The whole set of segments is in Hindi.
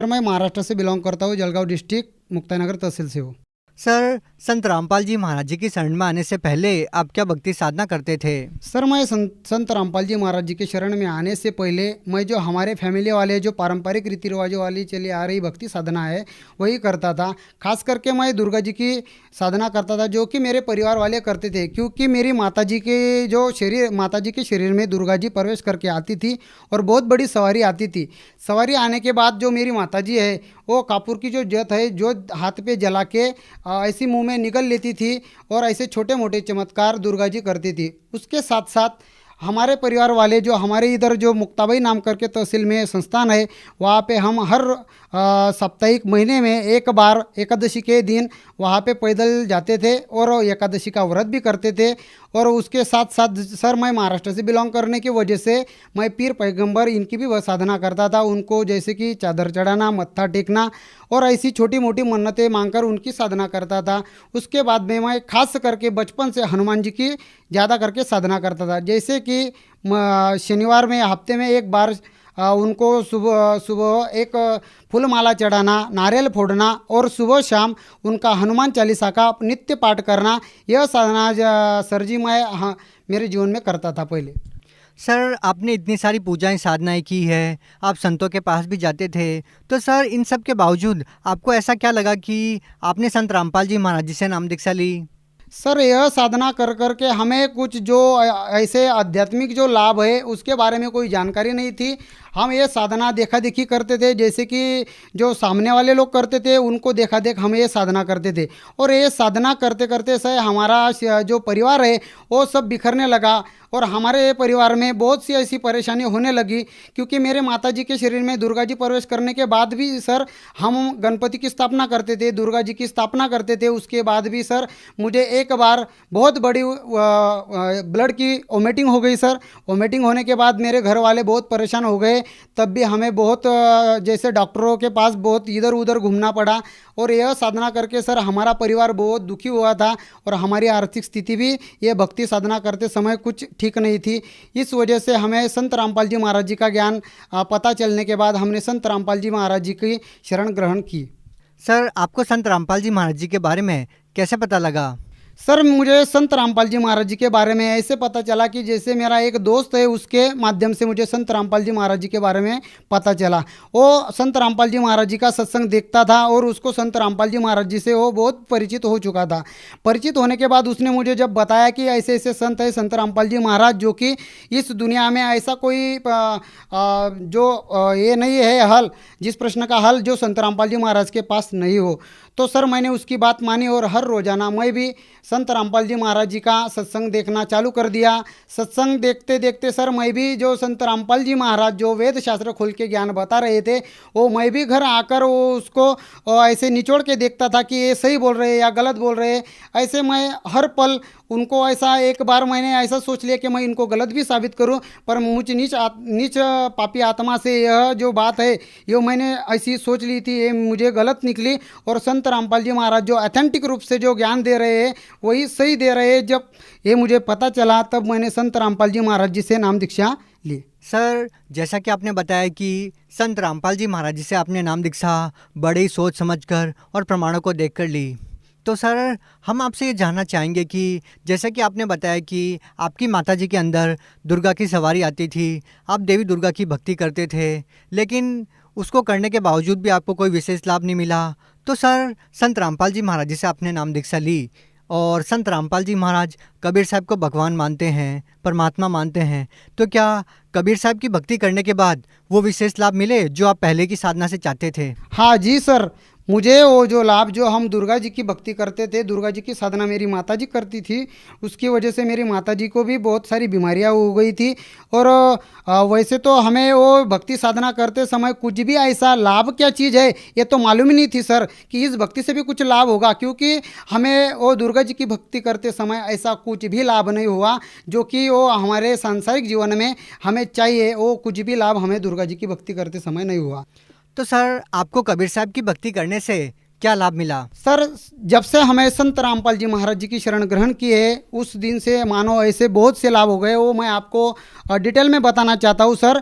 सर मैं महाराष्ट्र से बिलोंग करता हूँ, जलगांव डिस्ट्रिक्ट मुक्ताईनगर तहसील से हूँ। सर, संत रामपाल जी महाराज जी की शरण में आने से पहले आप क्या भक्ति साधना करते थे? सर मैं संत रामपाल जी महाराज जी के शरण में आने से पहले मैं जो हमारे फैमिली वाले जो पारंपरिक रीति रिवाजों वाली चली आ रही भक्ति साधना है वही करता था। खास करके मैं दुर्गा जी की साधना करता था, जो कि मेरे परिवार वाले करते थे, क्योंकि मेरी माता जी के शरीर में दुर्गा जी प्रवेश करके आती थी और बहुत बड़ी सवारी आती थी। सवारी आने के बाद जो मेरी माता जी है वो कापूर की जो जत है जो हाथ पे जला के ऐसी मुंह में निगल लेती थी और ऐसे छोटे मोटे चमत्कार दुर्गा जी करती थी। उसके साथ साथ हमारे परिवार वाले जो हमारे इधर जो मुक्ताबाई नाम करके तहसील में संस्थान है, वहाँ पे हम हर साप्ताहिक महीने में एक बार एकादशी के दिन वहाँ पे पैदल जाते थे और एकादशी का व्रत भी करते थे। और उसके साथ साथ सर मैं महाराष्ट्र से बिलोंग करने की वजह से मैं पीर पैगंबर इनकी भी वह साधना करता था। उनको जैसे कि चादर चढ़ाना, मत्था टेकना और ऐसी छोटी मोटी मन्नतें मांगकर उनकी साधना करता था। उसके बाद में मैं खास करके बचपन से हनुमान जी की ज़्यादा करके साधना करता था। जैसे कि शनिवार में हफ्ते में एक बार उनको सुबह सुबह एक फूल माला चढ़ाना, नारियल फोड़ना और सुबह शाम उनका हनुमान चालीसा का नित्य पाठ करना, यह साधना सर जी मैं हाँ मेरे जीवन में करता था पहले। सर, आपने इतनी सारी पूजाएं साधनाएं की है, आप संतों के पास भी जाते थे, तो सर इन सब के बावजूद आपको ऐसा क्या लगा कि आपने संत रामपाल जी महाराज जी से नाम दीक्षा ली? सर यह साधना कर कर के हमें कुछ जो ऐसे आध्यात्मिक जो लाभ है उसके बारे में कोई जानकारी नहीं थी। हम ये साधना देखा देखी करते थे, जैसे कि जो सामने वाले लोग करते थे उनको देखा देख हम ये साधना करते थे। और ये साधना करते करते से हमारा जो परिवार है वो सब बिखरने लगा और हमारे परिवार में बहुत सी ऐसी परेशानी होने लगी, क्योंकि मेरे माता जी के शरीर में दुर्गा जी प्रवेश करने के बाद भी सर हम गणपति की स्थापना करते थे, दुर्गा जी की स्थापना करते थे। उसके बाद भी सर मुझे एक बार बहुत बड़ी ब्लड की वोमिटिंग हो गई सर। वोमिटिंग होने के बाद मेरे घर वाले बहुत परेशान हो गए। तब भी हमें बहुत जैसे डॉक्टरों के पास बहुत इधर उधर घूमना पड़ा और यह साधना करके सर हमारा परिवार बहुत दुखी हुआ था और हमारी आर्थिक स्थिति भी ये भक्ति साधना करते समय कुछ ठीक नहीं थी। इस वजह से हमें संत रामपाल जी महाराज जी का ज्ञान पता चलने के बाद हमने संत रामपाल जी महाराज जी की शरण ग्रहण की। सर, आपको संत रामपाल जी महाराज जी के बारे में कैसे पता लगा? सर मुझे संत रामपाल जी महाराज जी के बारे में ऐसे पता चला कि जैसे मेरा एक दोस्त है उसके माध्यम से मुझे संत रामपाल जी महाराज जी के बारे में पता चला। वो संत रामपाल जी महाराज जी का सत्संग देखता था और उसको संत रामपाल जी महाराज जी से वो बहुत परिचित हो चुका था। परिचित होने के बाद उसने मुझे जब बताया कि ऐसे ऐसे संत है संत रामपाल जी महाराज, जो कि इस दुनिया में ऐसा कोई ये नहीं है हल, जिस प्रश्न का हल जो संत रामपाल जी महाराज के पास नहीं हो, तो सर मैंने उसकी बात मानी और हर रोज़ाना मैं भी संत रामपाल जी महाराज जी का सत्संग देखना चालू कर दिया। सत्संग देखते देखते सर मैं भी जो संत रामपाल जी महाराज जो वेद शास्त्र खोल के ज्ञान बता रहे थे वो मैं भी घर आकर वो उसको ऐसे निचोड़ के देखता था कि ये सही बोल रहे हैं या गलत बोल रहे हैं। ऐसे मैं हर पल उनको ऐसा, एक बार मैंने ऐसा सोच लिया कि मैं इनको गलत भी साबित करूं, पर मुझ नीच पापी आत्मा से यह जो बात है ये मैंने ऐसी सोच ली थी, ये मुझे गलत निकली। और संत रामपाल जी महाराज जो ऑथेंटिक रूप से जो ज्ञान दे रहे हैं वही सही दे रहे हैं। जब ये मुझे पता चला तब मैंने संत रामपाल जी महाराज जी से नाम दीक्षा ली। सर, जैसा कि आपने बताया कि संत रामपाल जी महाराज जी से आपने नाम दीक्षा बड़ी सोच समझकर और प्रमाणों को देखकर ली, तो सर हम आपसे ये जानना चाहेंगे कि जैसा कि आपने बताया कि आपकी माताजी के अंदर दुर्गा की सवारी आती थी, आप देवी दुर्गा की भक्ति करते थे, लेकिन उसको करने के बावजूद भी आपको कोई विशेष लाभ नहीं मिला। तो सर, संत रामपाल जी महाराज जी से आपने नाम दीक्षा ली और संत रामपाल जी महाराज कबीर साहब को भगवान मानते हैं, परमात्मा मानते हैं, तो क्या कबीर साहब की भक्ति करने के बाद वो विशेष लाभ मिले जो आप पहले की साधना से चाहते थे? हाँ जी सर, मुझे वो जो लाभ जो हम दुर्गा जी की भक्ति करते थे, दुर्गा जी की साधना मेरी माता जी करती थी, उसकी वजह से मेरी माता जी को भी बहुत सारी बीमारियां हो गई थी। और वैसे तो हमें वो भक्ति साधना करते समय कुछ भी ऐसा लाभ क्या चीज़ है ये तो मालूम ही नहीं थी सर कि इस भक्ति से भी कुछ लाभ होगा, क्योंकि हमें वो दुर्गा जी की भक्ति करते समय ऐसा कुछ भी लाभ नहीं हुआ जो कि वो हमारे सांसारिक जीवन में हमें चाहिए। वो कुछ भी लाभ हमें दुर्गा जी की भक्ति करते समय नहीं हुआ। तो सर, आपको कबीर साहब की भक्ति करने से क्या लाभ मिला? सर, जब से हमें संत रामपाल जी महाराज जी की शरण ग्रहण की है, उस दिन से मानो ऐसे बहुत से लाभ हो गए, वो मैं आपको डिटेल में बताना चाहता हूँ सर।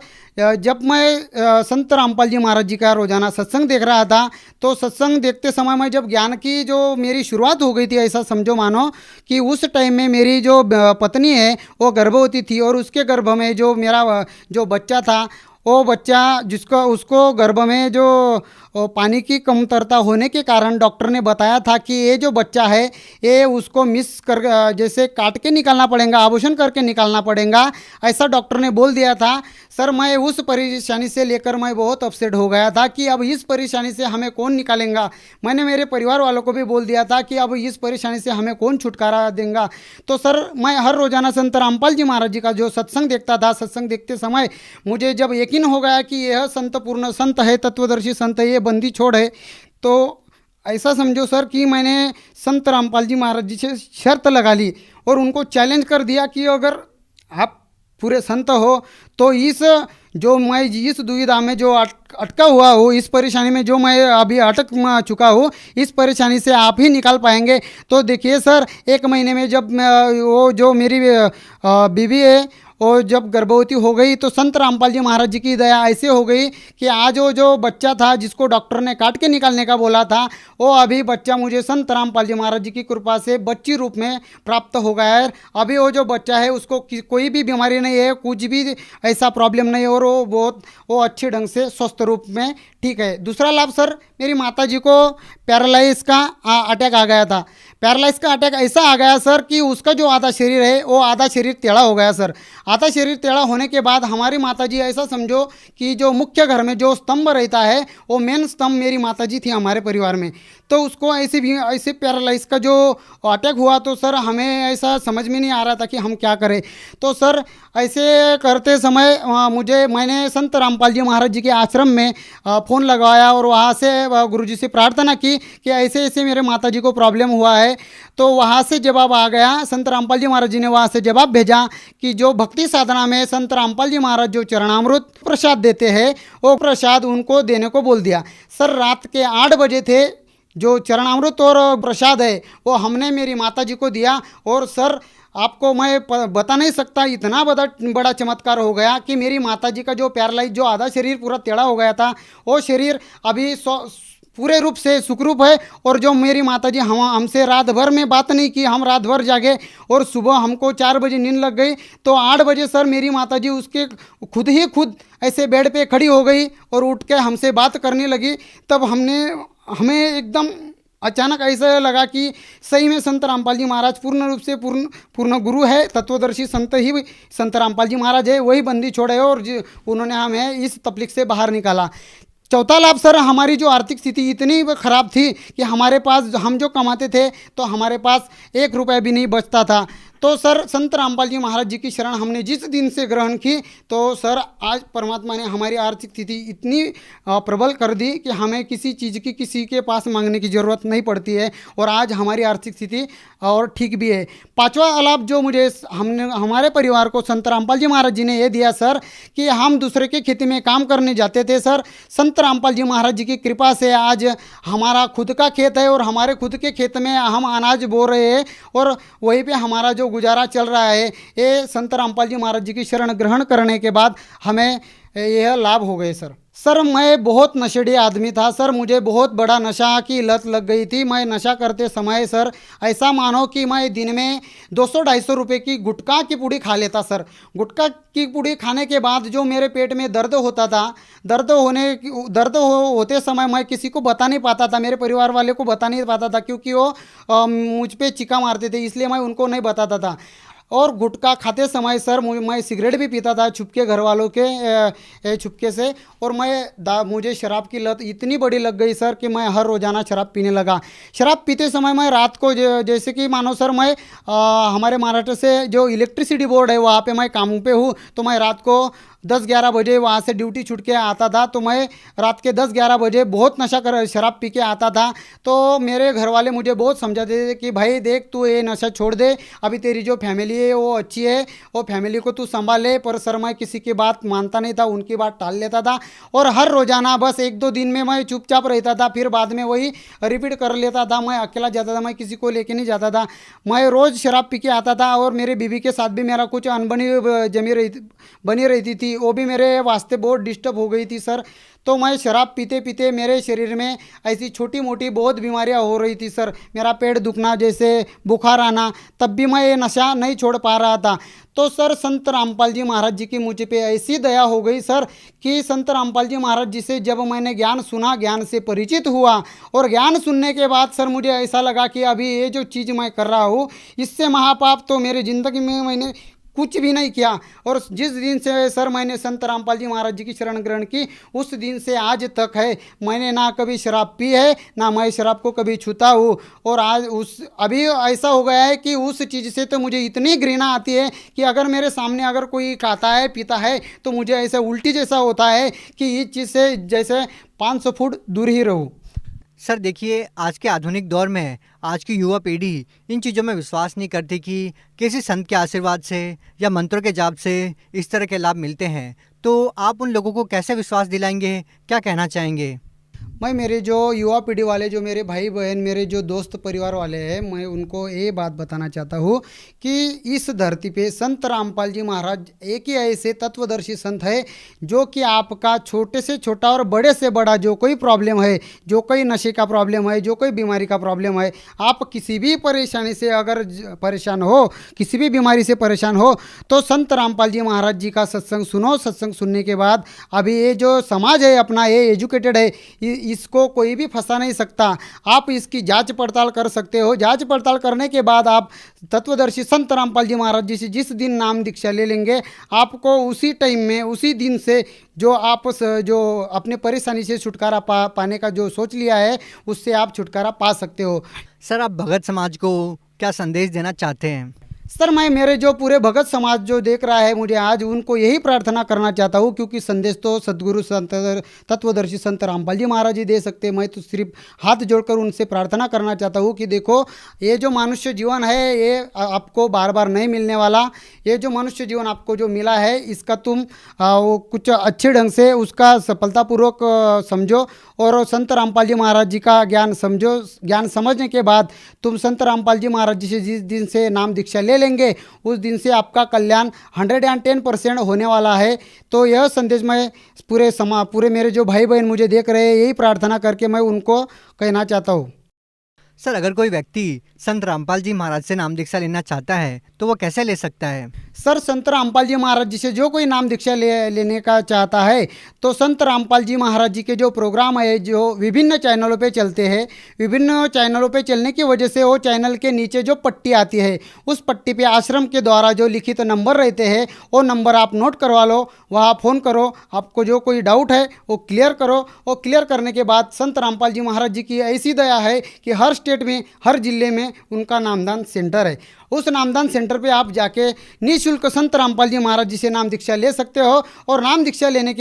जब मैं संत रामपाल जी महाराज जी का रोजाना सत्संग देख रहा था, तो सत्संग देखते समय मैं जब ज्ञान की जो मेरी शुरुआत हो गई थी, ऐसा समझो मानो कि उस टाइम में मेरी जो पत्नी है वो गर्भवती थी, और उसके गर्भ में जो मेरा जो बच्चा था, वो बच्चा जिसको उसको गर्भ में जो पानी की कमतरता होने के कारण डॉक्टर ने बताया था कि ये जो बच्चा है ये उसको मिस कर जैसे काट के निकालना पड़ेगा, आभूषण करके निकालना पड़ेगा, ऐसा डॉक्टर ने बोल दिया था। सर, मैं उस परेशानी से लेकर मैं बहुत अपसेट हो गया था कि अब इस परेशानी से हमें कौन निकालेगा। मैंने मेरे परिवार वालों को भी बोल दिया था कि अब इस परेशानी से हमें कौन छुटकारा देगा। तो सर, मैं हर रोज़ाना संत रामपाल जी महाराज जी का जो सत्संग देखता था, सत्संग देखते समय मुझे जब यकीन हो गया कि यह संत पूर्ण संत है, तत्वदर्शी संत है, ये बंदी छोड़ है, तो ऐसा समझो सर कि मैंने संत रामपाल जी महाराज जी से शर्त लगा ली और उनको चैलेंज कर दिया कि अगर आप पूरे संत हो तो इस जो मैं इस दुविधा में जो अटका हुआ हूँ, इस परेशानी में जो मैं अभी अटक चुका हूँ, इस परेशानी से आप ही निकाल पाएंगे। तो देखिए सर, 1 महीने में जब वो जो मेरी बीवी है और जब गर्भवती हो गई, तो संत रामपाल जी महाराज जी की दया ऐसे हो गई कि आज वो जो बच्चा था जिसको डॉक्टर ने काट के निकालने का बोला था, वो अभी बच्चा मुझे संत रामपाल जी महाराज जी की कृपा से बच्ची रूप में प्राप्त हो गया है। अभी वो जो बच्चा है उसको कोई भी बीमारी नहीं है, कुछ भी ऐसा प्रॉब्लम नहीं है, और वो अच्छे ढंग से स्वस्थ रूप में ठीक है। दूसरा लाभ सर, मेरी माता जी को पैरालाइज का अटैक आ गया था। पैरालाइज का अटैक ऐसा आ गया सर कि उसका जो आधा शरीर है वो आधा शरीर टेढ़ा हो गया सर। आधा शरीर टेढ़ा होने के बाद हमारी माताजी ऐसा समझो कि जो मुख्य घर में जो स्तंभ रहता है वो मेन स्तंभ मेरी माताजी थी हमारे परिवार में। तो उसको ऐसे पैरालाइज का जो अटैक हुआ, तो सर हमें ऐसा समझ में नहीं आ रहा था कि हम क्या करें। तो सर ऐसे करते समय मैंने संत रामपाल जी महाराज जी के आश्रम में फ़ोन लगाया और वहाँ से गुरुजी से प्रार्थना की कि ऐसे ऐसे मेरे माता जी को प्रॉब्लम हुआ है। तो वहाँ से जवाब आ गया, संत रामपाल जी महाराज जी ने वहाँ से जवाब भेजा कि जो भक्ति साधना में संत रामपाल जी महाराज जो चरणामृत प्रसाद देते हैं, वो प्रसाद उनको देने को बोल दिया। सर, रात के 8 बजे थे, जो चरणामृत और प्रसाद है वो हमने मेरी माता जी को दिया। और सर, आपको मैं बता नहीं सकता, इतना बड़ा चमत्कार हो गया कि मेरी माताजी का जो पैरालाइज जो आधा शरीर पूरा टेढ़ा हो गया था, वो शरीर अभी पूरे रूप से सुखरूप है। और जो मेरी माताजी हमसे रात भर में बात नहीं की, हम रात भर जागे और सुबह हमको 4 बजे नींद लग गई, तो 8 बजे सर मेरी माताजी उसके खुद ऐसे बेड पे खड़ी हो गई और उठ के हमसे बात करने लगी। तब हमें एकदम अचानक ऐसा लगा कि सही में संत रामपाल जी महाराज पूर्ण रूप से पूर्ण गुरु है, तत्वदर्शी संत ही संत रामपाल जी महाराज है, वही बंदी छोड़े और उन्होंने हमें इस तकलीफ से बाहर निकाला। चौथा लाभ सर, हमारी जो आर्थिक स्थिति इतनी ख़राब थी कि हमारे पास हम जो कमाते थे तो हमारे पास 1 रुपया भी नहीं बचता था। तो सर, संत रामपाल जी महाराज जी की शरण हमने जिस दिन से ग्रहण की, तो सर आज परमात्मा ने हमारी आर्थिक स्थिति इतनी प्रबल कर दी कि हमें किसी चीज़ की किसी के पास मांगने की ज़रूरत नहीं पड़ती है, और आज हमारी आर्थिक स्थिति और ठीक भी है। 5वां लाभ जो हमारे परिवार को संत रामपाल जी महाराज जी ने ये दिया सर कि हम दूसरे के खेती में काम करने जाते थे सर, संत रामपाल जी महाराज जी की कृपा से आज हमारा खुद का खेत है और हमारे खुद के खेत में हम अनाज बो रहे हैं और वहीं पे हमारा जो गुजारा चल रहा है। ये संत रामपाल जी महाराज जी की शरण ग्रहण करने के बाद हमें यह लाभ हो गए सर। सर, मैं बहुत नशेड़ी आदमी था सर, मुझे बहुत बड़ा नशा की लत लग गई थी। मैं नशा करते समय सर ऐसा मानो कि मैं दिन में 200-250 रुपये की गुटखा की पुड़ी खा लेता सर। गुटखा की पुड़ी खाने के बाद जो मेरे पेट में दर्द होता था, दर्द होते समय मैं किसी को बता नहीं पाता था, मेरे परिवार वाले को बता नहीं पाता था, क्योंकि वो मुझ पे चिका मारते थे, इसलिए मैं उनको नहीं बताता था। और गुटखा खाते समय सर मैं सिगरेट भी पीता था छुपके, घर वालों के छुपके से। और मुझे शराब की लत इतनी बड़ी लग गई सर कि मैं हर रोज़ाना शराब पीने लगा। शराब पीते समय मैं रात को जैसे कि मानो सर मैं हमारे महाराष्ट्र से जो इलेक्ट्रिसिटी बोर्ड है वहाँ पे मैं काम पे हूँ, तो मैं रात को 10-11 बजे वहाँ से ड्यूटी छूट के आता था, तो मैं रात के 10-11 बजे बहुत नशा कर शराब पी के आता था। तो मेरे घर वाले मुझे बहुत समझाते थे कि भाई देख, तू ये नशा छोड़ दे, अभी तेरी जो फैमिली है वो अच्छी है, वो फैमिली को तू संभाल ले। पर सर मैं किसी की बात मानता नहीं था, उनकी बात टाल लेता था, और हर रोज़ाना बस 1-2 दिन में मैं चुपचाप रहता था, फिर बाद में वही रिपीट कर लेता था। मैं अकेला जाता था, मैं किसी को लेके नहीं जाता था। मैं रोज़ शराब पी के आता था, और मेरे बीवी के साथ भी मेरा कुछ अनबनी बनी रहती थी, वो भी मेरे वास्ते बहुत डिस्टर्ब हो गई थी सर। तो मैं शराब पीते पीते मेरे शरीर में ऐसी छोटी मोटी बहुत बीमारियां हो रही थी सर। मेरा पेट दुखना, जैसे बुखार आना, तब भी मैं ये नशा नहीं छोड़ पा रहा था। तो सर संत रामपाल जी महाराज जी की मुझ पे ऐसी दया हो गई सर, कि संत रामपाल जी महाराज जी से जब मैंने ज्ञान सुना, ज्ञान से परिचित हुआ, और ज्ञान सुनने के बाद सर मुझे ऐसा लगा कि अभी ये जो चीज़ मैं कर रहा हूँ, इससे महापाप तो मेरी ज़िंदगी में मैंने कुछ भी नहीं किया। और जिस दिन से सर मैंने संत रामपाल जी महाराज जी की शरण ग्रहण की, उस दिन से आज तक है, मैंने ना कभी शराब पी है, ना मैं शराब को कभी छूता हूँ। और आज अभी ऐसा हो गया है कि उस चीज़ से तो मुझे इतनी घृणा आती है कि अगर मेरे सामने अगर कोई खाता है पीता है, तो मुझे ऐसा उल्टी जैसा होता है कि इस चीज़ से जैसे 500 फुट दूर ही रहूँ। सर देखिए, आज के आधुनिक दौर में आज की युवा पीढ़ी इन चीज़ों में विश्वास नहीं करती कि किसी संत के आशीर्वाद से या मंत्रों के जाप से इस तरह के लाभ मिलते हैं। तो आप उन लोगों को कैसे विश्वास दिलाएंगे, क्या कहना चाहेंगे? मैं मेरे जो युवा पीढ़ी वाले, जो मेरे भाई बहन, मेरे जो दोस्त परिवार वाले हैं, मैं उनको ये बात बताना चाहता हूँ कि इस धरती पे संत रामपाल जी महाराज एक ही ऐसे तत्वदर्शी संत है, जो कि आपका छोटे से छोटा और बड़े से बड़ा जो कोई प्रॉब्लम है, जो कोई नशे का प्रॉब्लम है, जो कोई बीमारी का प्रॉब्लम है, आप किसी भी परेशानी से अगर परेशान हो, किसी भी बीमारी से परेशान हो, तो संत रामपाल जी महाराज जी का सत्संग सुनो। सत्संग सुनने के बाद अभी ये जो समाज है अपना, ये एजुकेटेड है, इसको कोई भी फंसा नहीं सकता। आप इसकी जांच पड़ताल कर सकते हो। जांच पड़ताल करने के बाद आप तत्वदर्शी संत रामपाल जी महाराज जी से जिस दिन नाम दीक्षा ले लेंगे, आपको उसी टाइम में, उसी दिन से जो आप जो अपने परेशानी से छुटकारा पाने का जो सोच लिया है, उससे आप छुटकारा पा सकते हो। सर आप भगत समाज को क्या संदेश देना चाहते हैं? सर मैं मेरे जो पूरे भगत समाज जो देख रहा है मुझे आज, उनको यही प्रार्थना करना चाहता हूँ, क्योंकि संदेश तो सदगुरु संत तत्वदर्शी संत रामपाल जी महाराज जी दे सकते हैं। मैं तो सिर्फ हाथ जोड़कर उनसे प्रार्थना करना चाहता हूँ कि देखो, ये जो मनुष्य जीवन है, ये आपको बार बार नहीं मिलने वाला। ये जो मनुष्य जीवन आपको जो मिला है, इसका तुम वो कुछ अच्छे ढंग से उसका सफलतापूर्वक समझो, और संत रामपाल जी महाराज जी का ज्ञान समझो। ज्ञान समझने के बाद तुम संत रामपाल जी महाराज जी से जिस दिन से नाम दीक्षा ले लेंगे, उस दिन से आपका कल्याण 110% होने वाला है। तो यह संदेश मैं पूरे मेरे जो भाई बहन मुझे देख रहे हैं, यही प्रार्थना करके मैं उनको कहना चाहता हूँ। सर अगर कोई व्यक्ति संत रामपाल जी महाराज से नाम दीक्षा लेना चाहता है, तो वो कैसे ले सकता है? सर संत रामपाल जी महाराज जी से जो कोई नाम दीक्षा लेने का चाहता है, तो संत रामपाल जी महाराज जी के जो प्रोग्राम है, जो विभिन्न चैनलों पे चलते हैं, विभिन्न चैनलों पे चलने की वजह से वो चैनल के नीचे जो पट्टी आती है, उस पट्टी पे आश्रम के द्वारा जो लिखित नंबर रहते हैं, वो नंबर आप नोट करवा लो, वहाँ फ़ोन करो, आपको जो कोई डाउट है वो क्लियर करो। वो क्लियर करने के बाद संत रामपाल जी महाराज जी की ऐसी दया है कि हर स्टेट में, हर जिले में उनका नामदान सेंटर है। उस नामदान सेंटर पे आप जाके निःशुल्क संत रामपाल जी महाराज जी से नाम दीक्षा ले सकते हो, और नाम दीक्षा लेने के